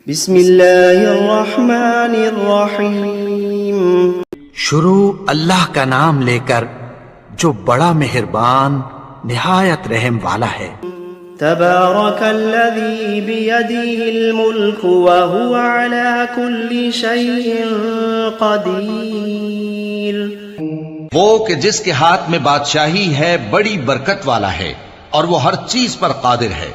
بسم اللہ الرحمن الرحیم۔ شروع اللہ کا نام لے کر جو بڑا مہربان نہایت رحم والا ہے۔ تبارک الذی بیدہ الملک وہو علی کل شیء قدیر۔ وہ کہ جس کے ہاتھ میں بادشاہی ہے بڑی برکت والا ہے اور وہ ہر چیز پر قادر ہے۔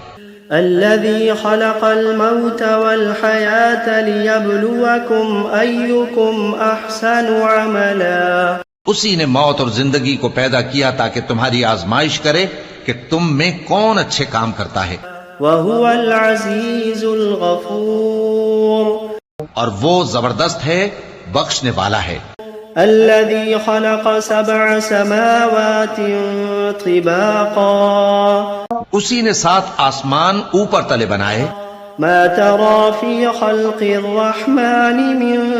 الذي خلق الموت والحياة ليبلوكم أيكم أحسن عملا۔ اسی نے موت اور زندگی کو پیدا کیا تاکہ تمہاری آزمائش کرے کہ تم میں کون اچھے کام کرتا ہے۔ وهو العزيز الغفور۔ اور وہ زبردست ہے، بخشنے والا ہے۔ الذي خلق سبع سماوات طباقا۔ اسی نے 7 آسمان اوپر تلے بنائے۔ ما ترى في خلق الرحمن من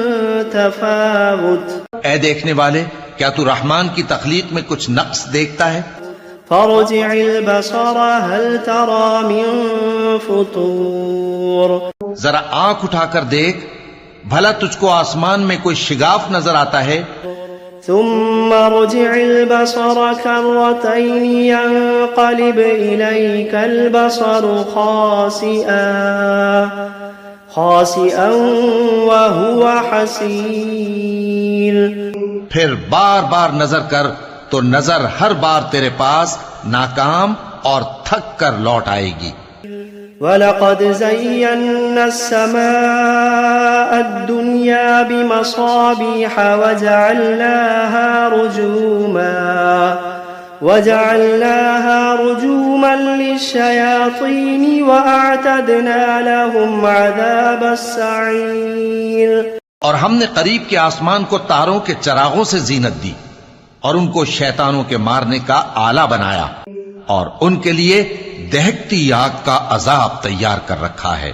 تفاوت۔ اے دیکھنے والے، کیا تو رحمان کی تخلیق میں کچھ نقص دیکھتا ہے؟ فارجع البصر هل ترى من فطور۔ ذرا آنکھ اٹھا کر دیکھ، بھلا تجھ کو آسمان میں کوئی شگاف نظر آتا ہے؟ ثم ارجع البصر كرتين ينقلب إليك البصر خاسئا وهو حسير۔ پھر بار بار نظر کر تو نظر ہر بار تیرے پاس ناکام اور تھک کر لوٹ آئے گی۔ وَلَقَدْ زَيَّنَّا السَّمَاءَ الدُّنْيَا بِمَصَابِيحَ وَجَعَلْنَاهَا رُجُومًا لِلشَّيَاطِينِ وَأَعْتَدْنَا لَهُمْ عَذَابَ السَّعِيرِ۔ اور ہم نے قریب کے آسمان کو تاروں کے چراغوں سے زینت دی اور ان کو شیطانوں کے مارنے کا آلہ بنایا، اور ان کے لیے دہکتی آگ کا عذاب تیار کر رکھا ہے۔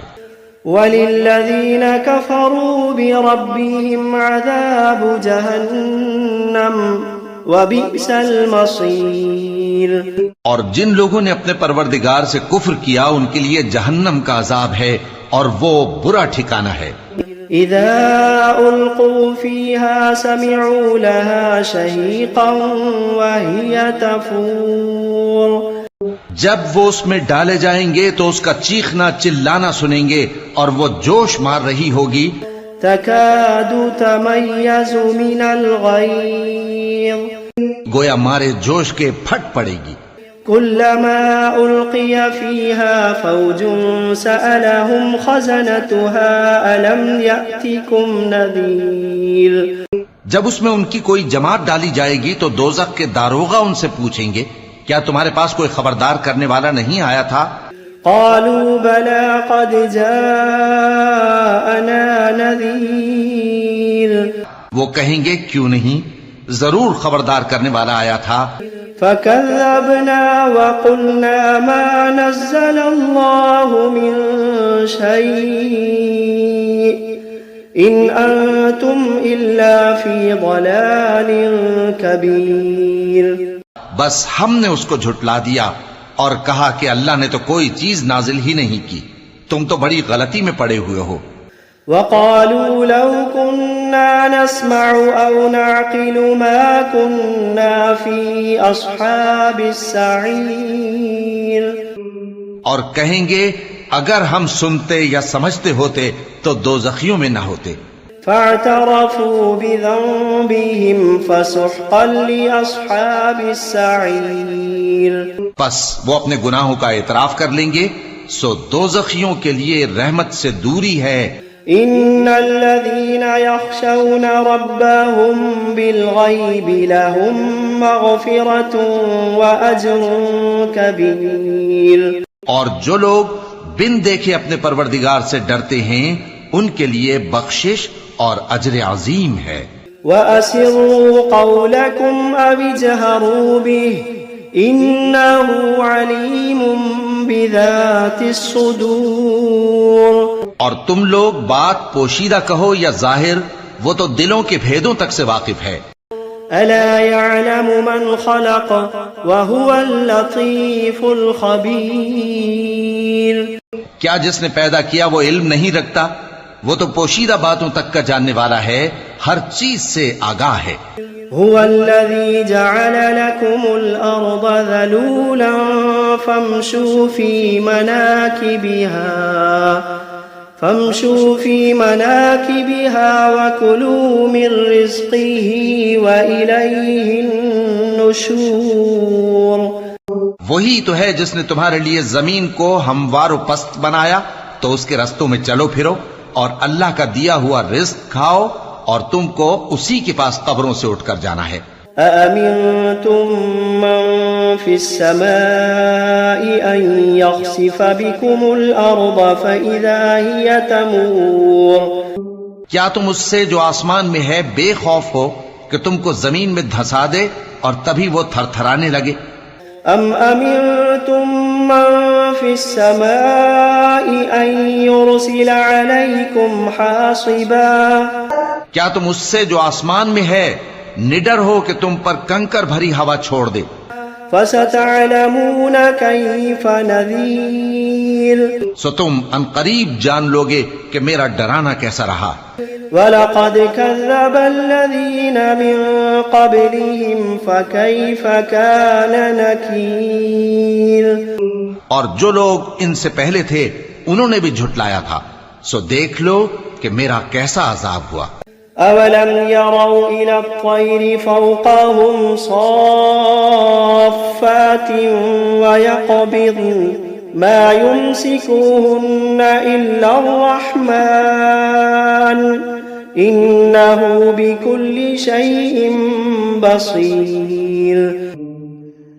وَلِلَّذِينَ كَفَرُوا بِرَبِّهِمْ عَذَابُ جَهَنَّمَ وَبِئْسَ الْمَصِيرُ۔ اور جن لوگوں نے اپنے پروردگار سے کفر کیا ان کے لیے جہنم کا عذاب ہے اور وہ برا ٹھکانہ ہے۔ اذا القوا فيها سمعوا لها شهيقا وهي تفور۔ جب وہ اس میں ڈالے جائیں گے تو اس کا چیخنا چلانا سنیں گے اور وہ جوش مار رہی ہوگی۔ تكاد تميز من الغيظ۔ گویا مارے جوش کے پھٹ پڑے گی۔ كلما ألقي فيها فوج سألهم خزنتها ألم يأتكم نذير۔ جب اس میں ان کی کوئی جماعت ڈالی جائے گی تو دوزخ کے داروغہ ان سے پوچھیں گے کیا تمہارے پاس کوئی خبردار کرنے والا نہیں آیا تھا؟ قالوا بلى قد جاءنا نذير۔ وہ کہیں گے کیوں نہیں، ضرور خبردار کرنے والا آیا تھا۔ فكذبنا وقلنا ما نزل الله من شيء إن أنتم إلا في ضلال كبير۔ بس ہم نے اس کو جھٹلا دیا اور کہا کہ اللہ نے تو کوئی چیز نازل ہی نہیں کی، تم تو بڑی غلطی میں پڑے ہوئے ہو۔ وقالوا لو كنا نسمع أو نعقل ما كنا في أصحاب السعير۔ اور کہیں گے اگر ہم سنتے یا سمجھتے ہوتے تو دوزخیوں میں نہ ہوتے۔ فاعترفوا بذنبهم فسحقا لأصحاب السعير۔ بس وہ اپنے گناہوں کا اعتراف کر لیں گے، سو دوزخیوں کے لیے رحمت سے دوری ہے۔ ان الذين يخشون ربهم بالغيب لهم مغفرة واجر كبير۔ اور جو لوگ بن دیکھے اپنے پروردگار سے ڈرتے ہیں ان کے لیے بخشش اور اجر عظیم ہے۔ وَأَسِرُّوا قَوْلَكُمْ أَوِ اجْهَرُوا بِهِ إِنَّهُ عَلِيمٌ بِذَاتِ الصُّدُورِ۔ اور تم لوگ بات پوشیدہ کہو یا ظاہر، وہ تو دلوں کے بھیدوں تک سے واقف ہے۔ أَلَا يَعْلَمُ مَنْ خَلَقَ وَهُوَ اللَّطِيفُ الْخَبِيرُ۔ کیا جس نے پیدا کیا وہ علم نہیں رکھتا وہ تو پوشیدہ باتوں تک کا جاننے والا ہے، ہر چیز سے آگاہ ہے۔ هو الذي جعل لكم الأرض ذلولا فامشوا في مناكبها وكلوا من رزقه وإليه النشور۔ وہی تو ہے جس نے تمہارے لیے زمین کو ہموار و پست بنایا، تو اس کے رستوں میں چلو پھرو اور اللہ کا دیا ہوا رزق کھاؤ، اور تم کو اسی کے پاس قبروں سے اٹھ کر جانا ہے۔ أأمنتم من في السماء أن يخسف بكم الأرض فإذا هي تمور۔ کیا تم اس سے جو آسمان میں ہے بے خوف ہو کہ تم کو زمین میں دھسا دے اور تبھی وہ تھر تھرانے لگے؟ أم أمنتم من في السماء أن يرسل عليكم حاصبا۔ کیا تم اس سے جو آسمان میں ہے نڈر ہو کہ تم پر کنکر بھری ہوا چھوڑ دے؟ فستعلمون كيف نذير۔ سو تم عنقریب جان لوگے کہ میرا ڈرانا کیسا رہا۔ وَلَقَدْ كَذَّبَ الَّذِينَ مِن قَبْلِهِمْ فَكَيْفَ كَانَ نَكِيرٌ۔ اور جو لوگ ان سے پہلے تھے انہوں نے بھی جھٹلایا تھا، سو دیکھ لو کہ میرا کیسا عذاب ہوا۔ أَوَلَمْ يَرَوْا إِلَى الطَّيْرِ فَوْقَهُمْ صَافَّاتٍ وَيَقْبِضْنَ مَا يُمْسِكُهُنَّ إِلَّا الرَّحْمَنُ إِنَّهُ بِكُلِّ شَيْءٍ بَصِيرٌ۔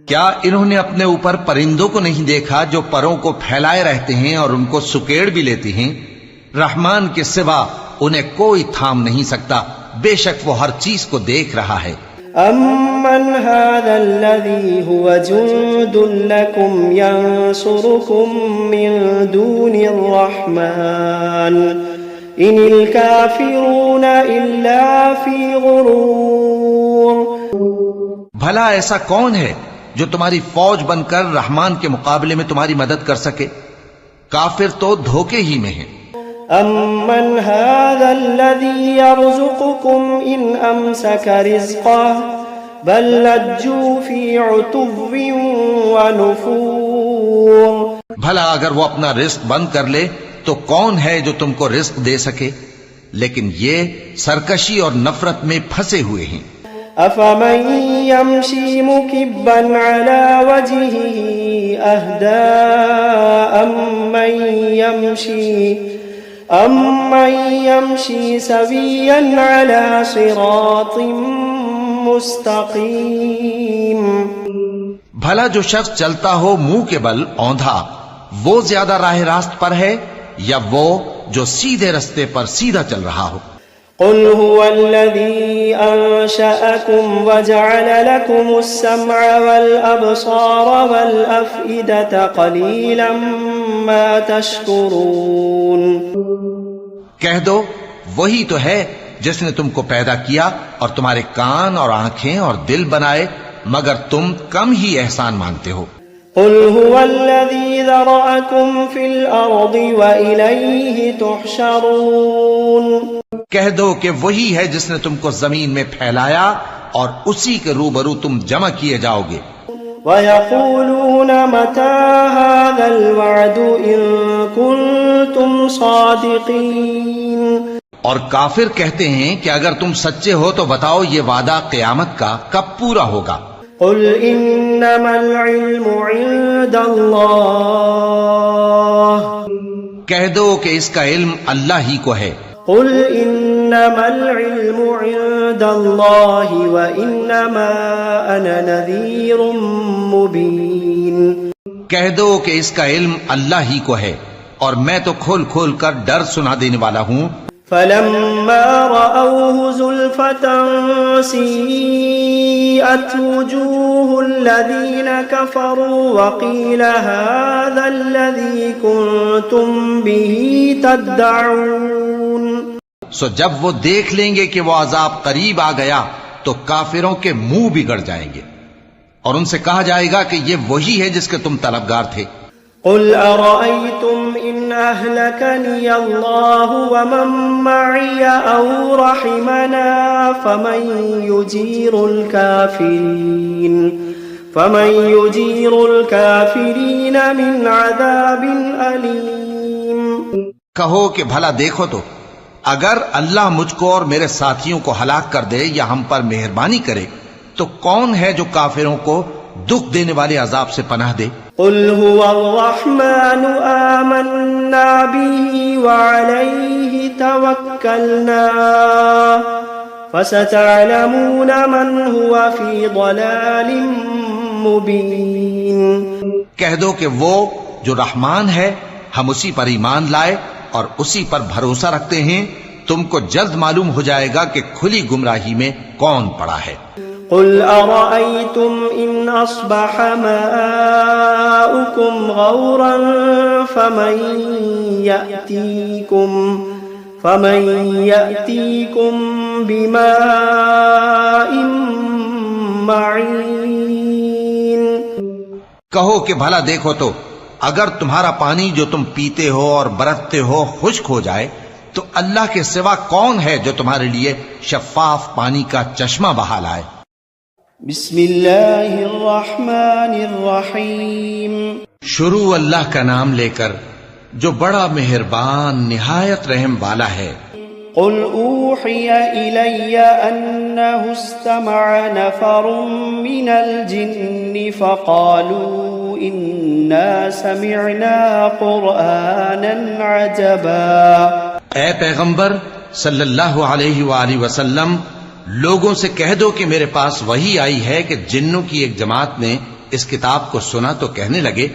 کیا انہوں نے اپنے اوپر پرندوں کو نہیں دیکھا جو پروں کو پھیلائے رہتے ہیں اور ان کو سکیڑ بھی لیتے ہیں؟ رحمان کے سوا انہیں کوئی تھام نہیں سکتا، بے شک وہ ہر چیز کو دیکھ رہا ہے۔ أَمَّنْ هَذَا الَّذِي هُوَ جُندٌ لَكُمْ يَنْصُرُكُمْ مِنْ دُونِ الرَّحْمَنِ إِنِ الْكَافِرُونَ إِلَّا فِي غُرُورٍ۔ بھلا ایسا کون ہے جو تمہاری فوج بن کر رحمان کے مقابلے میں تمہاری مدد کر سکے؟ کافر تو دھوکے ہی میں ہیں۔ أَمَّنْ هَذَا الَّذِي يَرْزُقُكُمْ إِنْ أَمْسَكَ رِزْقَهُ بَلْ لَجُّوا فِي عُتُوٍّ وَنُفُورٍ۔ بھلا اگر وہ اپنا رزق بند کر لے تو کون ہے جو تم کو رزق دے سکے؟ لیکن یہ سرکشی اور نفرت میں پھنسے ہوئے ہیں۔ أَفَمَن يَمْشِي مُكِبًّا عَلَى وَجْهِهِ أَهْدَىٰ أَمَّن يَمْشِي سَوِيًّا عَلَى صِرَاطٍ مُسْتَقِيمٍ۔ بھلا جو شخص چلتا ہو منہ کے بل اوندھا، وہ زیادہ راہ راست پر ہے یا وہ جو سیدھے رستے پر سیدھا چل رہا ہو؟ قل هو الذي أنشأكم وجعل لكم السمع والأبصار والأفئدة قليلا ما تشكرون۔ کہہ دو وہی تو ہے جس نے تم کو پیدا کیا اور تمہارے کان اور آنکھیں اور دل بنائے، مگر تم کم ہی احسان مانگتے ہو۔ قل هو الذي ذرأكم في الأرض وإليه تحشرون۔ کہہ دو کہ وہی ہے جس نے تم کو زمین میں پھیلایا اور اسی کے روبرو تم جمع کیے جاؤ گے۔ وَيَقُولُونَ مَتَى هَذَا الْوَعْدُ إِن كُنتُمْ صَادِقِينَ۔ اور کافر کہتے ہیں کہ اگر تم سچے ہو تو بتاؤ یہ وعدہ قیامت کا کب پورا ہوگا؟ قُلْ إِنَّمَا الْعِلْمُ عِندَ اللَّهِ۔ کہہ دو کہ اس کا علم اللہ ہی کو ہے۔ قُلْ إِنَّمَا الْعِلْمُ عِندَ اللَّهِ وَإِنَّمَا أَنَا نَذِيرٌ مُبِينٌ۔ کہہ دو کہ اس کا علم اللہ ہی کو ہے اور میں تو کھول کھول کر ڈر سنا دینے والا ہوں۔ فَلَمَّا رَأَوْهُ زُلْفَةً سِيئَتْ وُجُوهُ الَّذِينَ كَفَرُوا وَقِيلَ هَذَا الَّذِي كُنتُمْ بِهِ تَدَّعُونَ۔ سو جب وہ دیکھ لیں گے کہ وہ عذاب قریب آ گیا تو کافروں کے منہ بگڑ جائیں گے اور ان سے کہا جائے گا کہ یہ وہی ہے جس کے تم طلبگار تھے۔ قل أرأيتم إن أهلكني الله ومن معي أو رحمنا فمن يجير الكافرين من عذاب أليم. کہو کہ بھلا دیکھو تو اگر اللہ مجھ کو اور میرے ساتھیوں کو ہلاک کر دے یا ہم پر مہربانی کرے تو کون ہے جو کافروں کو دکھ دینے والے عذاب سے پناہ دے؟ قل هو الرحمن آمنا به وعليه توكلنا فستعلمون من هو في ضلال مبين. کہہ دو کہ وہ جو رحمان ہے ہم اسی پر ایمان لائے اور اسی پر بھروسہ رکھتے ہیں، تم کو جلد معلوم ہو جائے گا کہ کھلی گمراہی میں کون پڑا ہے. قل أرأيتم إن أصبح ماؤكم غورا فمن يأتيكم بماء معين. کہو کہ بھلا دیکھو تو اگر تمہارا پانی جو تم پیتے ہو اور برتتے ہو خشک ہو جائے تو اللہ کے سوا کون ہے جو تمہارے لیے شفاف پانی کا چشمہ بہا لائے. بسم اللہ الرحمن الرحیم. شروع اللہ کا نام لے کر جو بڑا مہربان نہایت رحم والا ہے. قل اوحی الی انہ استمع نفر من الجن فقالوا انا سمعنا قرآنا عجبا. اے پیغمبر صلی اللہ علیہ وآلہ وسلم، لوگوں سے کہہ دو کہ میرے پاس وحی آئی ہے کہ جنوں کی ایک جماعت نے اس کتاب کو سنا تو کہنے لگے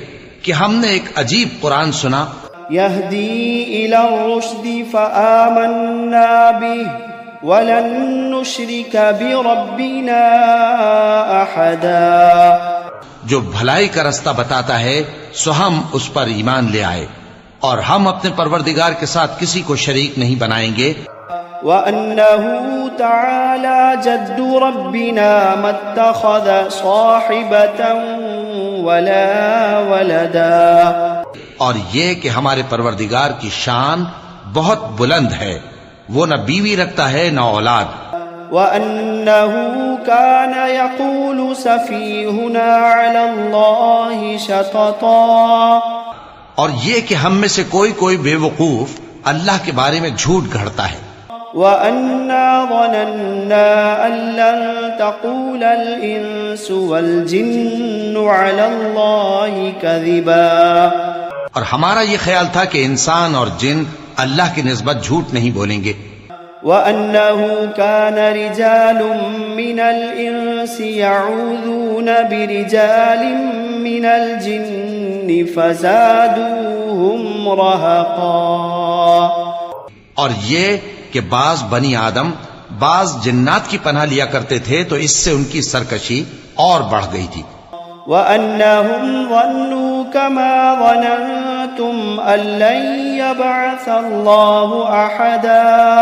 کہ ہم نے ایک عجیب قرآن سنا. یہدی الی الرشد فآمنا به ولن نشرک بربنا احدا. جو بھلائی کا رستہ بتاتا ہے سو ہم اس پر ایمان لے آئے اور ہم اپنے پروردگار کے ساتھ کسی کو شریک نہیں بنائیں گے. وَأَنَّهُ تَعَالَى جَدُّ رَبِّنَا مَا اتَّخَذَ صَاحِبَةً وَلَا وَلَدًا. اور یہ کہ ہمارے پروردگار کی شان بہت بلند ہے، وہ نہ بیوی رکھتا ہے نہ اولاد. وَأَنَّهُ كَانَ يَقُولُ سَفِيهُنَا عَلَى اللَّهِ شَطَطًا. اور یہ کہ ہم میں سے کوئی بے وقوف اللہ کے بارے میں جھوٹ گھڑتا ہے. وَأَنَّا ظَنَنَّا أَن لَّن تَقُولَ الْإِنسُ وَالْجِنُّ عَلَى اللَّهِ كَذِبًا. اور ہمارا یہ خیال تھا کہ انسان اور جن اللہ کی نسبت جھوٹ نہیں بولیں گے. وَأَنَّهُ كَانَ رِجَالٌ مِّنَ الْإِنسِ يَعُوذُونَ بِرِجَالٍ مِّنَ الْجِنِّ فَزَادُوهُمْ رَهَقًا. اور یہ کہ بعض بنی آدم بعض جنات کی پناہ لیا کرتے تھے تو اس سے ان کی سرکشی اور بڑھ گئی تھی. وَأَنَّهُمْ ظَنُّوا كَمَا ظَنَنتُمْ أَن لَّن يَبْعَثَ اللَّهُ أَحَدًا.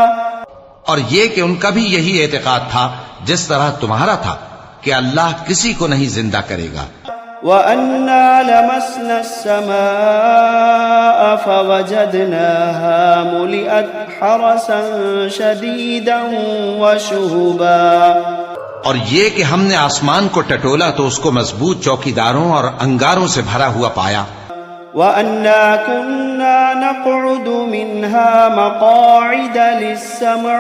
اور یہ کہ ان کا بھی یہی اعتقاد تھا جس طرح تمہارا تھا کہ اللہ کسی کو نہیں زندہ کرے گا. وَأَنَّا لَمَسْنَا السَّمَاءَ فَوَجَدْنَاهَا مُلِئَتْ حَرَسًا شَدِيدًا وَشُهُبًا. اور یہ کہ ہم نے آسمان کو ٹٹولا تو اس کو مضبوط چوکیداروں اور انگاروں سے بھرا ہوا پایا. وَأَنَّا كُنَّا نَقْعُدُ مِنْهَا مَقَاعِدَ لِلسَّمْعِ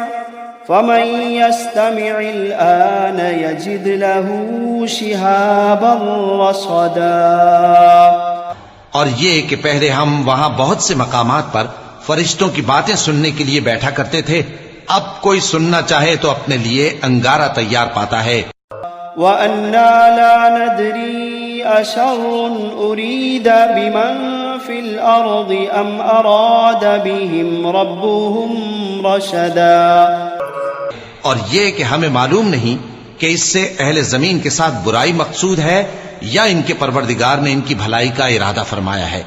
فَمَن يَسْتَمِعِ الْآنَ يَجِدْ لَهُ شِهَابًا رَّصَدًا. اور یہ کہ پہلے ہم وہاں بہت سے مقامات پر فرشتوں کی باتیں سننے کے لیے بیٹھا کرتے تھے، اب کوئی سننا چاہے تو اپنے لیے انگارہ تیار پاتا ہے. وَأَنَّا لَا نَدْرِي أَشَرٌ أُرِيدَ بِمَن فِي الْأَرْضِ أَمْ أَرَادَ بِهِمْ رَبُّهُمْ رَشَدًا. اور یہ کہ ہمیں معلوم نہیں کہ اس سے اہل زمین کے ساتھ برائی مقصود ہے یا ان کے پروردگار نے ان کی بھلائی کا ارادہ فرمایا ہے.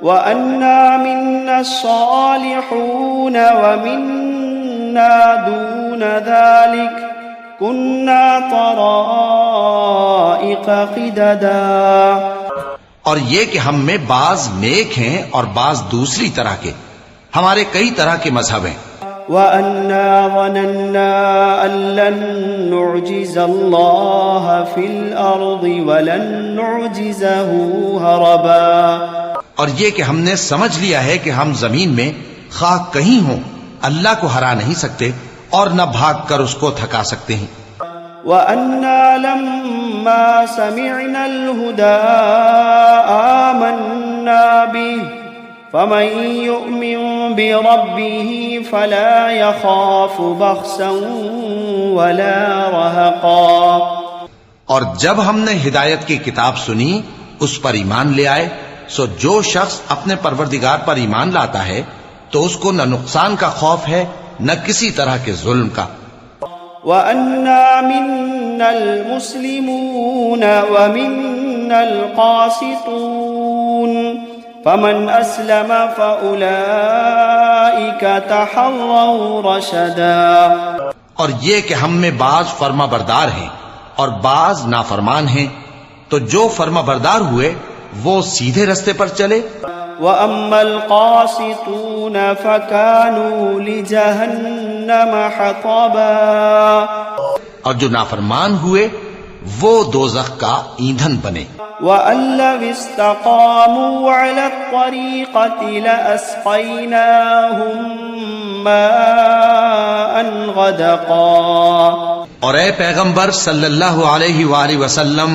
وَأَنَّا مِنَّا الصَّالِحُونَ وَمِنَّا دُونَ ذَلِكَ كُنَّا طَرَائِقَ قِدَدًا. اور یہ کہ ہم میں بعض نیک ہیں اور بعض دوسری طرح کے. ہمارے کئی طرح کے مذہب ہیں. وَأَنَّا ظَنَنَّا أَن لَّن نُّعْجِزَ اللَّهَ فِي الْأَرْضِ وَلَن نُّعْجِزَهُ هَرَبًا. اور یہ کہ ہم نے سمجھ لیا ہے کہ ہم زمین میں خواہ کہیں ہوں اللہ کو ہرا نہیں سکتے اور نہ بھاگ کر اس کو تھکا سکتے ہیں. وَأَنَّا لَمَّا سَمِعْنَا الْهُدَىٰ آمَنَّا بِهِ فَمَن يُؤْمِن بِرَبِّهِ فَلَا يَخَافُ بَخْسًا وَلَا رَهَقًا. اور جب ہم نے ہدایت کی کتاب سنی اس پر ایمان لے آئے، سو جو شخص اپنے پروردگار پر ایمان لاتا ہے تو اس کو نہ نقصان کا خوف ہے نہ کسی طرح کے ظلم کا. وَأَنَّا مِنَّا الْمُسْلِمُونَ وَمِنَّا الْقَاسِطُونَ فَمَنْ أَسْلَمَ فَأُولَئِكَ تَحَرَّوْا رَشَدًا. اور یہ کہ ہم میں بعض فرما بردار ہیں اور بعض نافرمان ہیں، تو جو فرما بردار ہوئے وہ سیدھے رستے پر چلے. وَأَمَّا الْقَاسِطُونَ فَكَانُوا لِجَهَنَّمَ حَطَبًا. اور جو نافرمان ہوئے وہ دوزخ کا ایندھن بنے. وَأَن لَّوِ اسْتَقَامُوا عَلَى الطَّرِيقَةِ لَأَسْقَيْنَاهُم مَّاءً غَدَقًا. اور اے پیغمبر صلی اللہ علیہ وآلہ وسلم،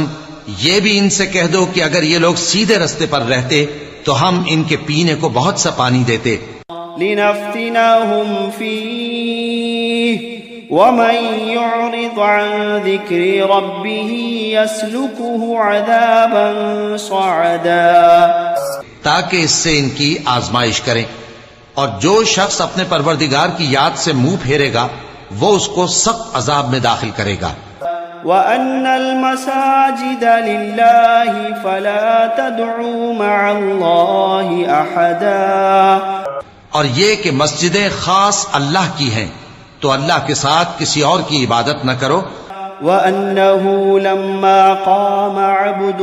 یہ بھی ان سے کہہ دو کہ اگر یہ لوگ سیدھے رستے پر رہتے تو ہم ان کے پینے کو بہت سا پانی دیتے. لِنَفْتِنَهُمْ فِيهِ وَمَن يُعْرِضْ عَن ذِكْرِ رَبِّهِ يَسْلُكْهُ عَذَابًا صَعَدًا. تاکہ اس سے ان کی آزمائش کریں، اور جو شخص اپنے پروردگار کی یاد سے منہ پھیرے گا وہ اس کو سخت عذاب میں داخل کرے گا. وَأَنَّ الْمَسَاجِدَ لِلَّهِ فَلَا تَدْعُوا مَعَ اللَّهِ أَحَدًا. اور یہ کہ مسجدیں خاص اللہ کی ہیں تو اللہ کے ساتھ کسی اور کی عبادت نہ کرو. وَأَنَّهُ لَمَّا قَامَ عَبْدُ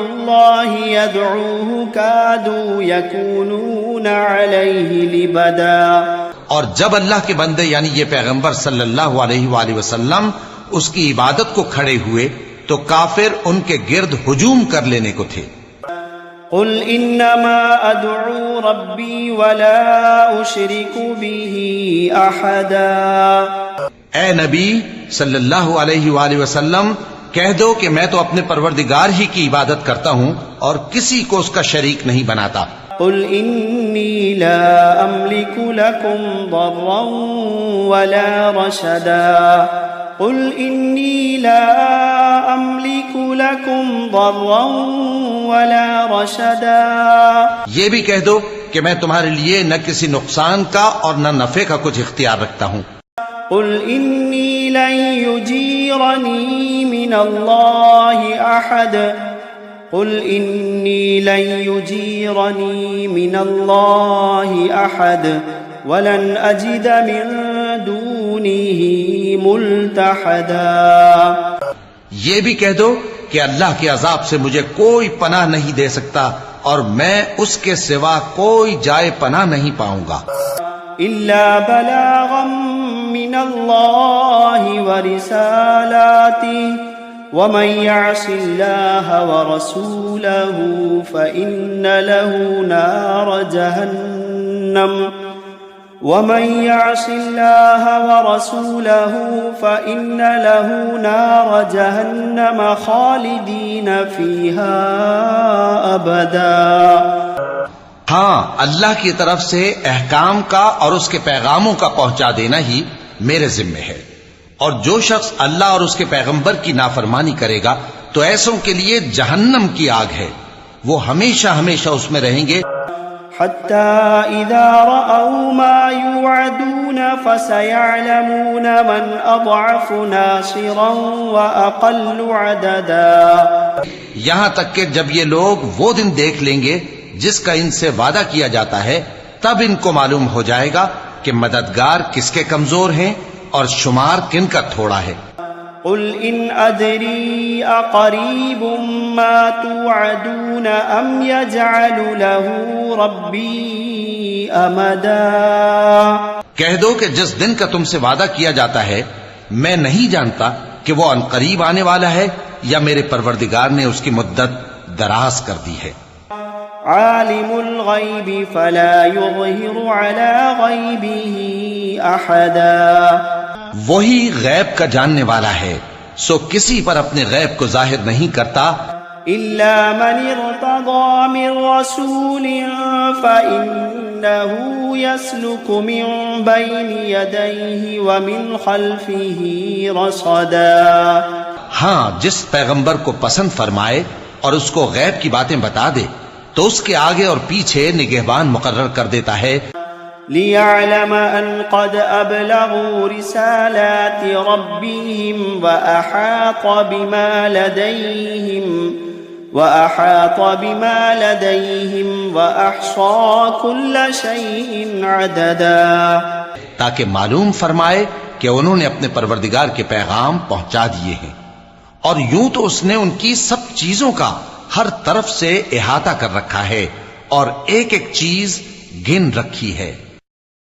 اللَّهِ يَدْعُوهُ كَادُوا يَكُونُونَ عَلَيْهِ لِبَدًا. اور جب اللہ کے بندے یعنی یہ پیغمبر صلی اللہ علیہ وآلہ وسلم اس کی عبادت کو کھڑے ہوئے تو کافر ان کے گرد ہجوم کر لینے کو تھے. قُلْ إِنَّمَا أَدْعُو رَبِّي وَلَا أُشْرِكُ بِهِ أَحَدًا. اے نبی صلی اللہ علیہ وآلہ وسلم، کہہ دو کہ میں تو اپنے پروردگار ہی کی عبادت کرتا ہوں اور کسی کو اس کا شریک نہیں بناتا. قُلْ إِنِّي لَا أَمْلِكُ لَكُمْ ضَرًّا وَلَا رَشَدًا. قُلْ إِنِّي لَا أَمْلِكُ لَكُمْ ضَرًّا وَلَا رَشَدًا. یہ بھی کہہ دو کہ میں تمہارے لیے نہ کسی نقصان کا اور نہ نفع کا کچھ اختیار رکھتا ہوں. قُلْ إِنِّي لَن يُجِيرَنِي مِنَ اللَّهِ أَحَدٌ. قُلْ إِنِّي لَن يُجِيرَنِي مِنَ اللَّهِ أَحَدٌ وَلَنْ أَجِدَ مِن دُونِهِ مُلْتَحَدًا. یہ بھی کہہ دو کہ اللہ کے عذاب سے مجھے کوئی پناہ نہیں دے سکتا اور میں اس کے سوا کوئی جائے پناہ نہیں پاؤں گا. إِلَّا بَلَاغًا مِّنَ اللَّهِ وَرِسَالَاتِهِ وَمَن يَعْصِ اللَّهَ وَرَسُولَهُ فَإِنَّ لَهُ نَارَ جَهَنَّمَ وَمَن يَعْصِ اللَّهَ وَرَسُولَهُ فَإِنَّ لَهُ نَارَ جَهَنَّمَ خَالِدِينَ فِيهَا أَبَدًا. ہاں، اللہ کی طرف سے احکام کا اور اس کے پیغاموں کا پہنچا دینا ہی میرے ذمے ہے، اور جو شخص اللہ اور اس کے پیغمبر کی نافرمانی کرے گا تو ایسوں کے لیے جہنم کی آگ ہے، وہ ہمیشہ ہمیشہ اس میں رہیں گے. حتى إذا رأوا ما يوعدون فسيعلمون من أضعف ناصرا وأقل عددا. یہاں تک کہ جب یہ لوگ وہ دن دیکھ لیں گے جس کا ان سے وعدہ کیا جاتا ہے، تب ان کو معلوم ہو جائے گا کہ مددگار کس کے کمزور ہیں اور شمار کن کا تھوڑا ہے. قل إن أدري أقريب ما توعدون أم يجعل له ربي أمدا کہہ دو کہ جس دن کا تم سے وعدہ کیا جاتا ہے میں نہیں جانتا کہ وہ عنقریب آنے والا ہے یا میرے پروردگار نے اس کی مدت دراز کر دی ہے. عالم الغیب فلا يظہر على غیبه احدا وہی غیب کا جاننے والا ہے سو کسی پر اپنے غیب کو ظاہر نہیں کرتا الا من ارتضى من رسول فإنه يسلك من بين يديه ومن خلفه رصدا. ہاں جس پیغمبر کو پسند فرمائے اور اس کو غیب کی باتیں بتا دے تو اس کے آگے اور پیچھے نگہبان مقرر کر دیتا ہے. ليعلم أن قد أبلغوا رسالات ربهم وأحاط بما لديهم وأحصى كل شيء عددا. تاکہ معلوم فرمائے کہ انہوں نے اپنے پروردگار کے پیغام پہنچا دیے ہیں اور یوں تو اس نے ان کی سب چیزوں کا ہر طرف سے احاطہ کر رکھا ہے اور ایک ایک چیز گن رکھی ہے.